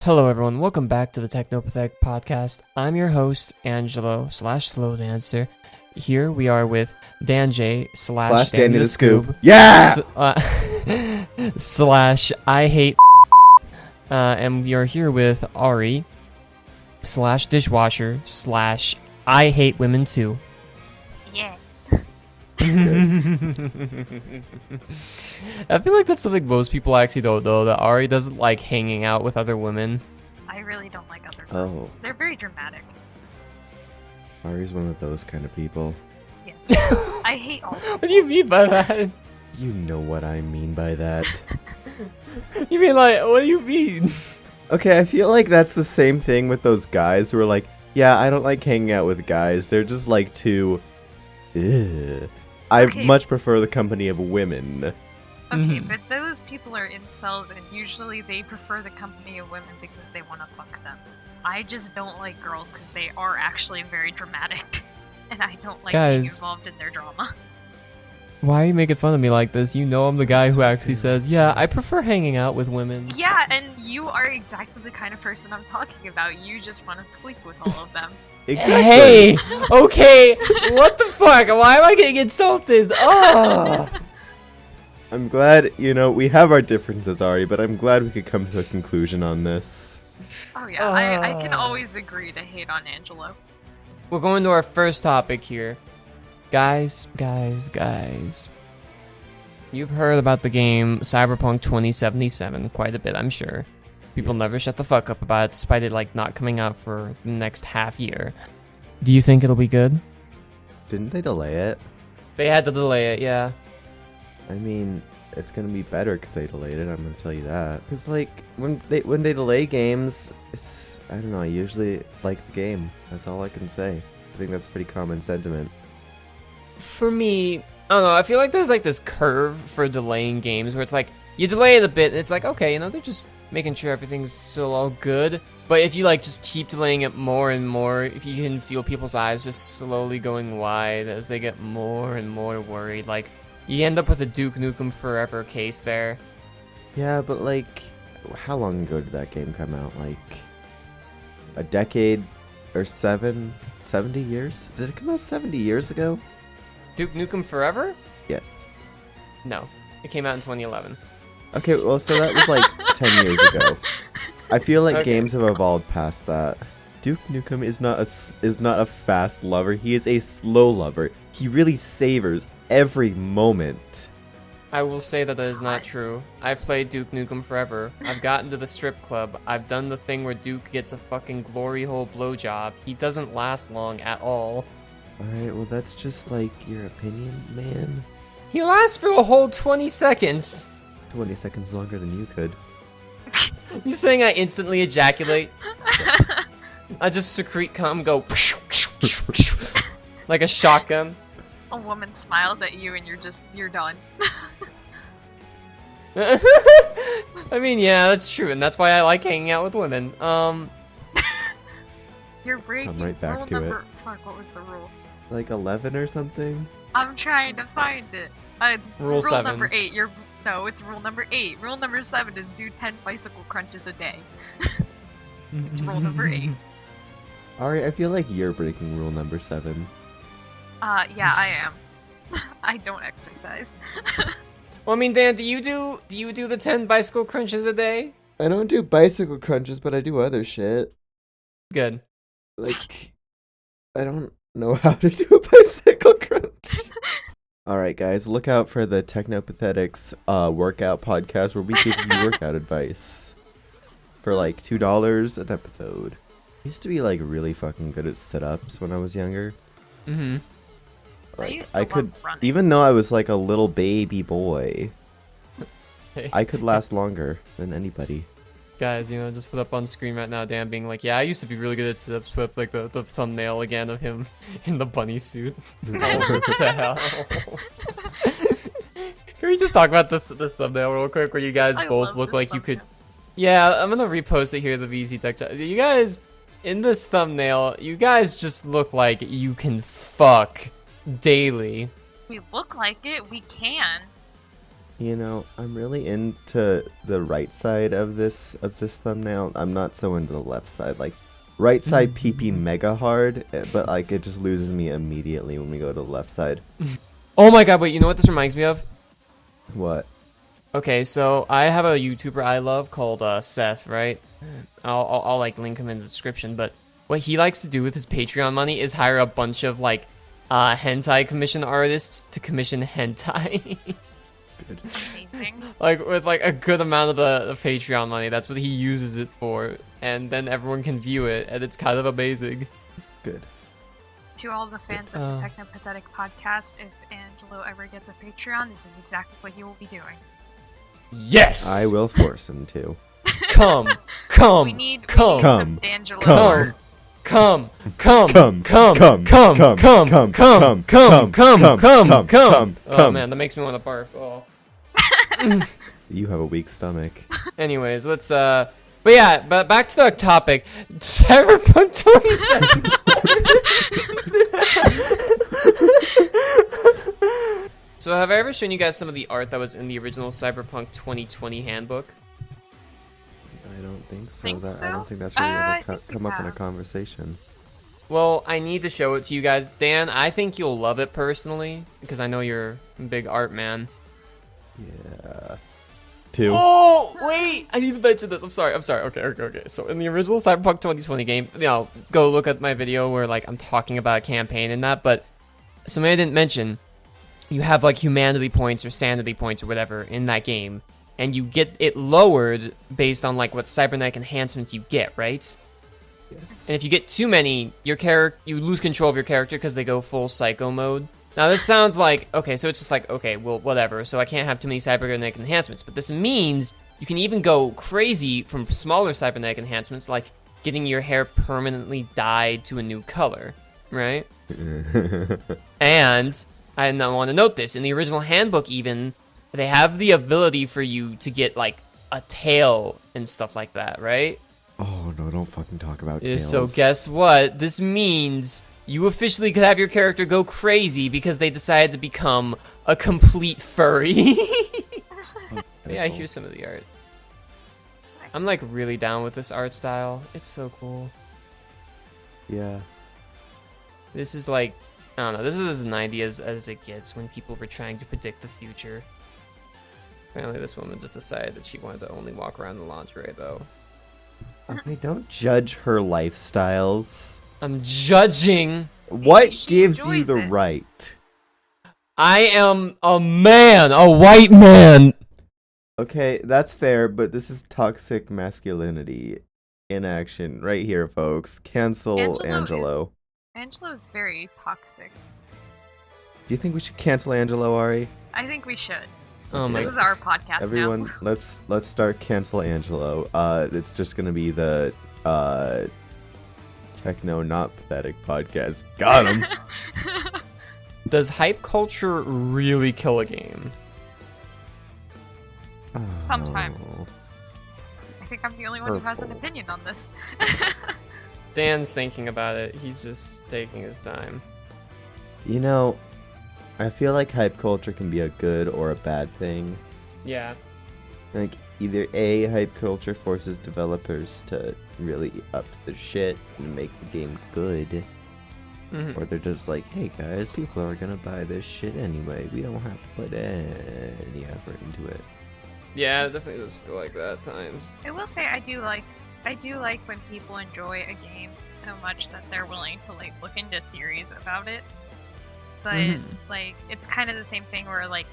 Hello everyone, welcome back to the Teknopathetic podcast. I'm your host, Angelo/Slowdancer. Here we are with Dan J slash Danny the Scoob. Yeah! Slash I hate and we are here with Ari slash dishwasher slash I hate women too. Yeah. I feel like that's something most people actually don't know, that Ari doesn't like hanging out with other women. I really don't like other girls. They're very dramatic. Ari's one of those kind of people. Yes. I hate all people. What do you mean by that? You know what I mean by that. You mean like, what do you mean? Okay, I feel like that's the same thing with those guys who are like, yeah, I don't like hanging out with guys. They're just like too... Ugh. I much prefer the company of women. Okay, but those people are incels, and usually they prefer the company of women because they want to fuck them. I just don't like girls because they are actually very dramatic, and I don't like being involved in their drama. Why are you making fun of me like this? You know I'm the guy who actually says, yeah, I prefer hanging out with women. Yeah, and you are exactly the kind of person I'm talking about. You just want to sleep with all of them. Exactly. Hey! Okay, what the fuck? Why am I getting insulted? Oh! I'm glad, you know, we have our differences, Ari, but I'm glad we could come to a conclusion on this. Oh yeah, I can always agree to hate on Angelo. We're going to our first topic here. Guys. You've heard about the game Cyberpunk 2077 quite a bit, I'm sure. People never shut the fuck up about it, despite it like not coming out for the next half year. Do you think it'll be good? Didn't they delay it? They had to delay it, yeah. I mean, it's gonna be better because they delayed it, I'm gonna tell you that. Because like, when they delay games, it's, I don't know, I usually like the game. That's all I can say. I think that's pretty common sentiment. For me, I don't know, I feel like there's like this curve for delaying games where it's like, you delay it a bit, and it's like, okay, you know, they're just making sure everything's still all good. But if you like just keep delaying it more and more, if you can feel people's eyes just slowly going wide as they get more and more worried, like, you end up with a Duke Nukem Forever case there. Yeah, but like, how long ago did that game come out? Like, a decade or 70 years? Did it come out 70 years ago? Duke Nukem Forever? Yes. No, it came out in 2011. Okay, well, so that was like 10 years ago. I feel like games have evolved past that. Duke Nukem is not a fast lover. He is a slow lover. He really savors every moment. I will say that is not true. I've played Duke Nukem Forever. I've gotten to the strip club. I've done the thing where Duke gets a fucking glory hole blowjob. He doesn't last long at all. Alright, well that's just like your opinion, man. He lasts for a whole 20 seconds. 20 seconds longer than you could. You saying I instantly ejaculate? Yes. I just secrete cum, go like a shotgun. A woman smiles at you and you're done. I mean, yeah, that's true, and that's why I like hanging out with women. You're breaking I'm right back rule to number... it. Fuck, what was the rule? Like 11 or something? I'm trying to find it. Rule 7. Number 8. No, it's rule number 8. Rule number 7 is do 10 bicycle crunches a day. It's rule number 8. Ari, I feel like you're breaking rule number 7. Yeah, I am. I don't exercise. Well, I mean, Dan, do you do the 10 bicycle crunches a day? I don't do bicycle crunches, but I do other shit. Good. Like, I don't know how to do a bicycle crunch. Alright guys, look out for the Teknopathetic's workout podcast where we give you workout advice. For like $2 an episode. I used to be like really fucking good at sit-ups when I was younger. Mm-hmm. Like, I could, running. Even though I was like a little baby boy, I could last longer than anybody. Guys, you know, just put up on screen right now, Dan being like, yeah, I used to be really good at sit-ups, put up like the thumbnail again of him in the bunny suit. What the hell? Can we just talk about this thumbnail real quick where you guys both look like you could... Yeah, I'm gonna repost it here, the VZ Tech Chat. You guys, in this thumbnail, you guys just look like you can fuck daily. We look like it, we can. You know, I'm really into the right side of this thumbnail. I'm not so into the left side. Like, right side PP mega hard, but like it just loses me immediately when we go to the left side. Oh my god, wait, you know what this reminds me of? What? Okay, so I have a YouTuber I love called Seth, right? I'll like link him in the description, but what he likes to do with his Patreon money is hire a bunch of like hentai commission artists to commission hentai. Good. Amazing. Like with like a good amount of the Patreon money. That's what he uses it for, and then everyone can view it, and it's kind of amazing. Good. To all the fans of the Teknopathetic podcast, if Angelo ever gets a Patreon, this is exactly what he will be doing. Yes, I will force him to. Come. We need Come. some D'Angelo. Come. Come. Oh man, that makes me want to barf. Oh. You have a weak stomach. Anyways, let's but yeah, but back to the topic. Cyberpunk 2077. So have I ever shown you guys some of the art that was in the original Cyberpunk 2020 handbook? I don't think so. I don't think that's really ever think you come up in a have. conversation. Well, I need to show it to you guys. Dan, I think you'll love it personally, because I know you're a big art man. Yeah. 2. Oh, wait! I need to mention this. I'm sorry. Okay. So in the original Cyberpunk 2020 game, you know, go look at my video where, like, I'm talking about a campaign and that, but something I didn't mention, you have, like, humanity points or sanity points or whatever in that game, and you get it lowered based on, like, what cybernetic enhancements you get, right? Yes. And if you get too many, you lose control of your character because they go full psycho mode. Now this sounds like, okay, so it's just like, okay, well, whatever, so I can't have too many cybernetic enhancements, but this means you can even go crazy from smaller cybernetic enhancements, like getting your hair permanently dyed to a new color, right? And I want to note this, in the original handbook even, they have the ability for you to get, like, a tail and stuff like that, right? Oh no! Don't fucking talk about Yeah, tails. so guess what? This means you officially could have your character go crazy because they decided to become a complete furry. Yeah, here's some of the art. Nice. I'm like really down with this art style. It's so cool. Yeah. This is like, I don't know, this is as 90s as it gets when people were trying to predict the future. Apparently this woman just decided that she wanted to only walk around in lingerie though. Okay, don't judge her lifestyles. I'm judging. What she gives you enjoys the it. right? I am a man, a white man. Okay, that's fair, but this is toxic masculinity in action right here, folks. Cancel Angelo. Angelo is very toxic. Do you think we should cancel Angelo, Ari? I think we should. Oh my This is our podcast Everyone, now. let's start cancel Angelo. It's just gonna be the Techno Not Pathetic podcast. Got him. Does hype culture really kill a game? Sometimes. Oh. I think I'm the only one who has an opinion on this. Dan's thinking about it. He's just taking his time. You know, I feel like hype culture can be a good or a bad thing. Yeah. Like, either A, hype culture forces developers to really up their shit and make the game good, or they're just like, hey guys, people are gonna buy this shit anyway. We don't have to put any effort into it. Yeah, it definitely does feel like that at times. I will say I do like when people enjoy a game so much that they're willing to like look into theories about it. But like it's kind of the same thing where like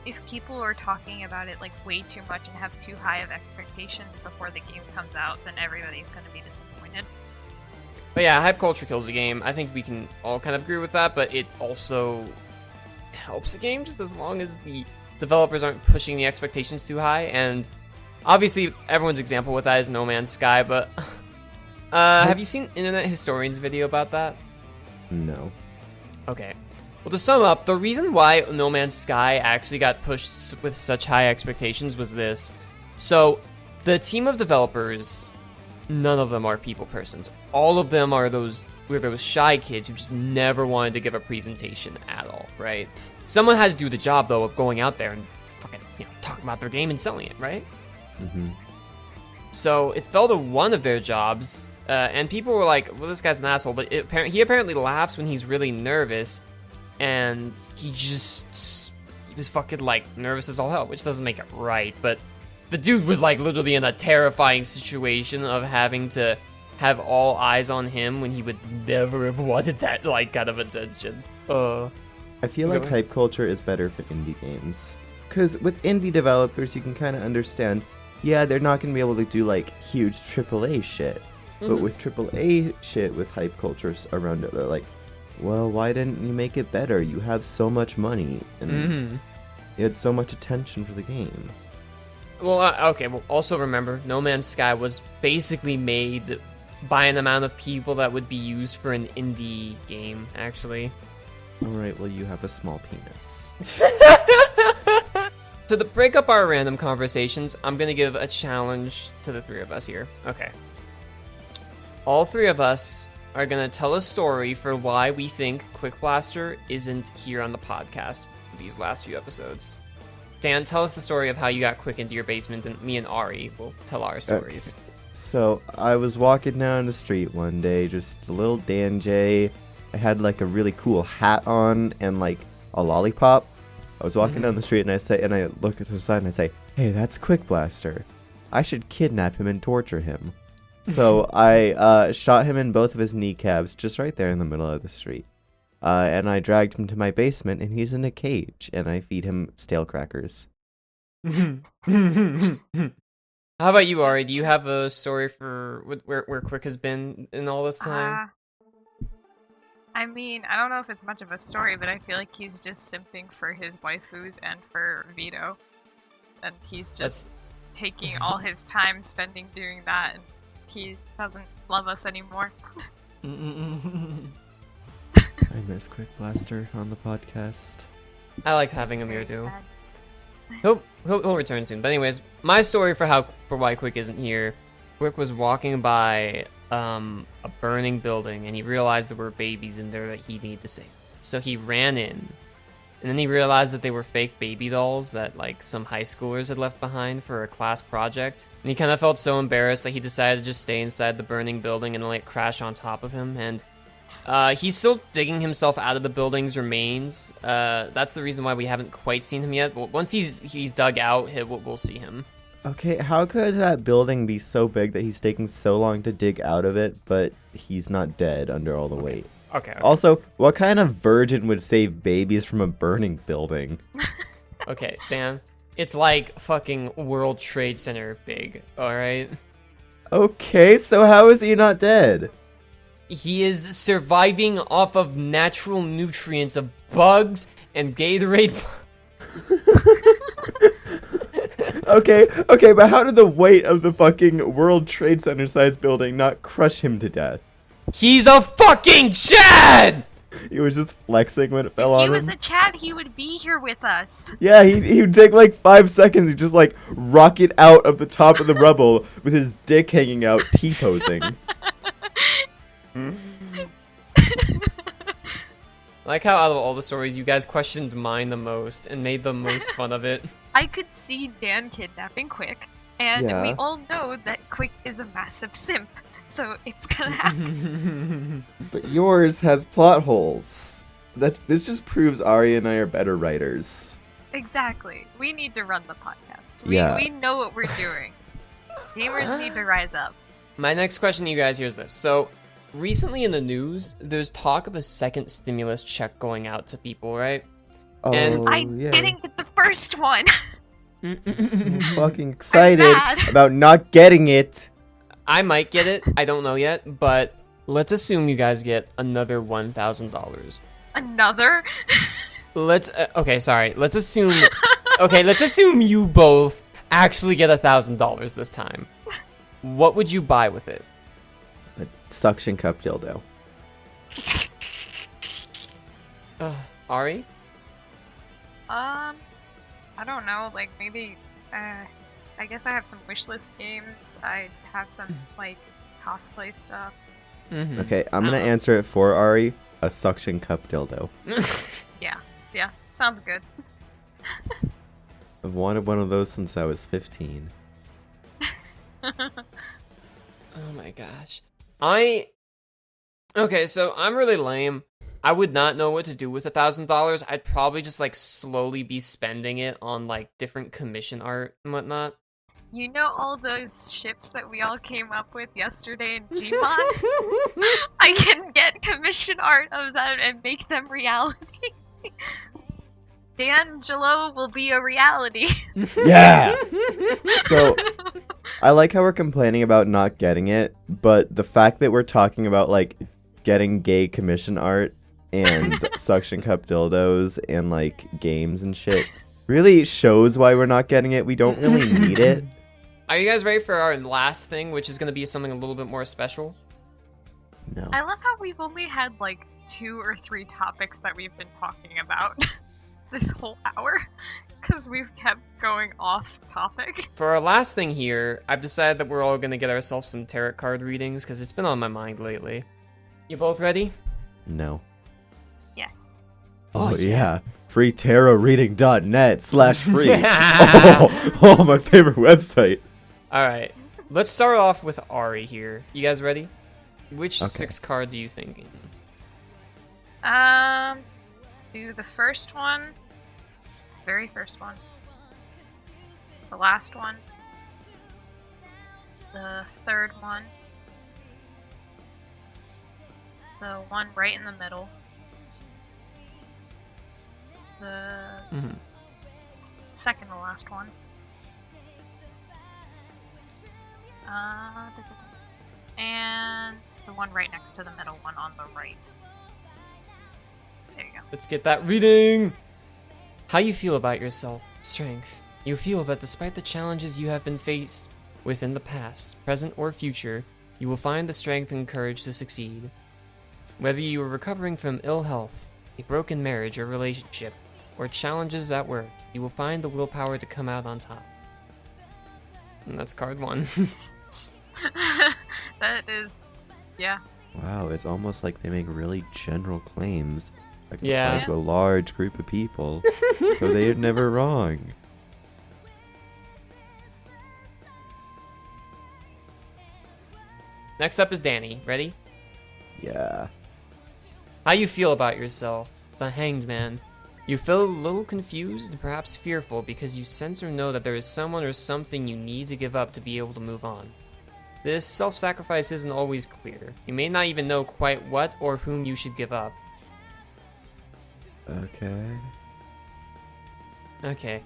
if people are talking about it like way too much and have too high of expectations before the game comes out, then everybody's going to be disappointed. But yeah, hype culture kills a game. I think we can all kind of agree with that, but it also helps a game just as long as the developers aren't pushing the expectations too high. And obviously, everyone's example with that is No Man's Sky, but have you seen Internet Historian's video about that? No. Okay. Well, to sum up, the reason why No Man's Sky actually got pushed with such high expectations was this. So, the team of developers, none of them are people persons. All of them are those shy kids who just never wanted to give a presentation at all, right? Someone had to do the job, though, of going out there and fucking talking about their game and selling it, right? Mm-hmm. So it fell to one of their jobs, and people were like, well, this guy's an asshole, but he apparently laughs when he's really nervous, and he was fucking, like, nervous as all hell, which doesn't make it right, but the dude was, like, literally in a terrifying situation of having to have all eyes on him when he would never have wanted that, like, kind of attention. I feel like hype culture is better for indie games. Because with indie developers, you can kind of understand, yeah, they're not going to be able to do, like, huge AAA shit. But with AAA shit, with hype cultures around it, they're like, well, why didn't you make it better? You have so much money, and you had so much attention for the game. Well, okay, well, also remember, No Man's Sky was basically made by an amount of people that would be used for an indie game, actually. Alright, well, you have a small penis. So to break up our random conversations, I'm going to give a challenge to the three of us here. Okay. All three of us are going to tell a story for why we think Quick Blaster isn't here on the podcast for these last few episodes. Dan, tell us the story of how you got Quick into your basement, and me and Ari will tell our stories. Okay. So, I was walking down the street one day, just a little Dan J. I had, like, a really cool hat on and, like, a lollipop. I was walking down the street and I look at the side and I say, hey, that's Quick Blaster. I should kidnap him and torture him. So I shot him in both of his kneecaps just right there in the middle of the street. And I dragged him to my basement and he's in a cage and I feed him stale crackers. How about you, Ari? Do you have a story for where Quick has been in all this time? I mean, I don't know if it's much of a story, but I feel like he's just simping for his waifus and for Vito. And he's just taking all his time spending doing that, and he doesn't love us anymore. I miss Quick Blaster on the podcast. I like having him here too. He'll return soon. But anyways, my story for why Quick isn't here. Quick was walking by a burning building and he realized there were babies in there that he needed to save. So he ran in, and then he realized that they were fake baby dolls that like some high schoolers had left behind for a class project. And he kind of felt so embarrassed that he decided to just stay inside the burning building and let it crash on top of him. And he's still digging himself out of the building's remains. That's the reason why we haven't quite seen him yet. But once he's dug out, we'll see him. Okay, how could that building be so big that he's taking so long to dig out of it, but he's not dead under all the weight? Okay. Also, what kind of virgin would save babies from a burning building? Okay, Dan. It's like fucking World Trade Center big, alright? Okay, so how is he not dead? He is surviving off of natural nutrients of bugs and Gatorade. Okay, but how did the weight of the fucking World Trade Center sized building not crush him to death? He's a fucking Chad! He was just flexing when it fell on him. If he was a Chad, he would be here with us. Yeah, he would take like 5 seconds to just like rocket out of the top of the rubble with his dick hanging out, T-posing. I like how out of all the stories, you guys questioned mine the most and made the most fun of it. I could see Dan kidnapping Quick, and we all know that Quick is a massive simp, so it's gonna happen. But yours has plot holes. This just proves Ari and I are better writers. Exactly. We need to run the podcast. Yeah. We know what we're doing. Gamers need to rise up. My next question to you guys here is this. So, recently in the news, there's talk of a second stimulus check going out to people, right? Oh, And I didn't get the first one. I'm fucking excited mad. about not getting it. I might get it. I don't know yet, but let's assume you guys get another $1,000. Another? Let's assume. Okay, let's assume you both actually get $1,000 this time. What would you buy with it? A suction cup dildo. Ari? I don't know, like, maybe, I guess I have some wishlist games, I have some, like, cosplay stuff. Mm-hmm. Okay, I'm gonna answer it for Ari. A suction cup dildo. Yeah, sounds good. I've wanted one of those since I was 15. Oh my gosh. Okay, so I'm really lame. I would not know what to do with $1,000. I'd probably just like slowly be spending it on like different commission art and whatnot. You know all those ships that we all came up with yesterday in Gmod? I can get commission art of them and make them reality. D'Angelo will be a reality. Yeah! So, I like how we're complaining about not getting it, but the fact that we're talking about, like, getting gay commission art and suction cup dildos and, like, games and shit really shows why we're not getting it. We don't really need it. Are you guys ready for our last thing, which is going to be something a little bit more special? No. I love how we've only had like 2 or 3 topics that we've been talking about this whole hour, because we've kept going off topic. For our last thing here, I've decided that we're all going to get ourselves some tarot card readings, because it's been on my mind lately. You both ready? No. Yes. Oh, yeah. freetarotreading.net/free. Yeah. Oh, my favorite website. Alright, let's start off with Ari here. You guys ready? Which Okay. 6 cards are you thinking? Do the first one, very first one, the last one, the third one, the one right in the middle, the second to last one, and the one right next to the middle one on the right. There you go. Let's get that reading! How you feel about yourself. Strength. You feel that despite the challenges you have been faced with in the past, present, or future, you will find the strength and courage to succeed. Whether you are recovering from ill health, a broken marriage or relationship, or challenges at work, you will find the willpower to come out on top. And that's card 1. That is, yeah. Wow, it's almost like they make really general claims that can Yeah. apply to a large group of people, so they are never wrong. Next up is Danny. Ready? Yeah. How you feel about yourself. The Hanged Man. You feel a little confused and perhaps fearful because you sense or know that there is someone or something you need to give up to be able to move on. This self-sacrifice isn't always clear. You may not even know quite what or whom you should give up. Okay.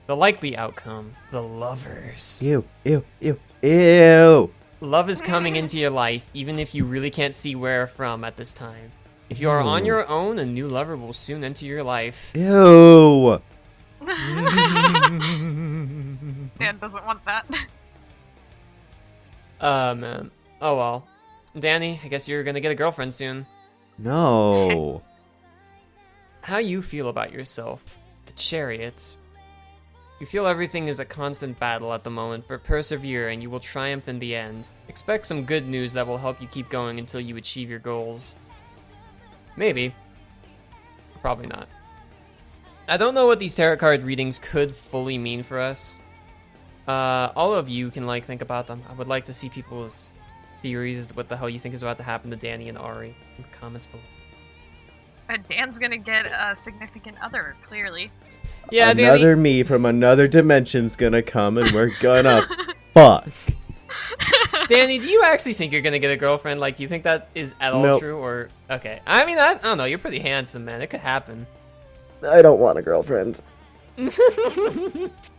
The likely outcome. The lovers. Ew, ew, ew, ew. Love is coming into your life, even if you really can't see where from at this time. If you are on Ew. your own, a new lover will soon enter your life. Ew. Dan doesn't want that. Man. Oh well. Danny, I guess you're gonna get a girlfriend soon. No. How you feel about yourself? The Chariot. You feel everything is a constant battle at the moment, but persevere and you will triumph in the end. Expect some good news that will help you keep going until you achieve your goals. Maybe. Probably not. I don't know what these tarot card readings could fully mean for us. All of you can think about them. I would like to see people's theories as to what the hell you think is about to happen to Danny and Ari in the comments below. Dan's gonna get a significant other, clearly. Yeah, Another me from another dimension's gonna come and we're gonna fuck. Danny, do you actually think you're gonna get a girlfriend? Do you think that is at all Nope. true, or okay? I mean, I don't know. You're pretty handsome, man. It could happen. I don't want a girlfriend. All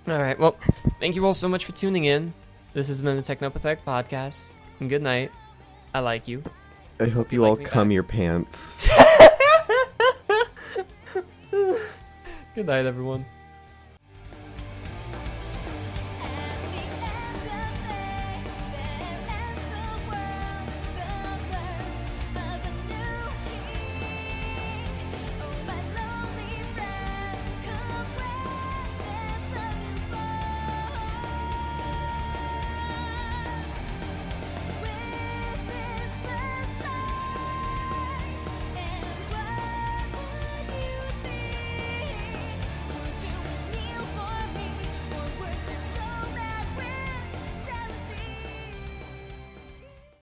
right. Well, thank you all so much for tuning in. This has been the Teknopathetic podcast. And good night. I like you. I hope You you like all me cum back? your pants. Good night, everyone.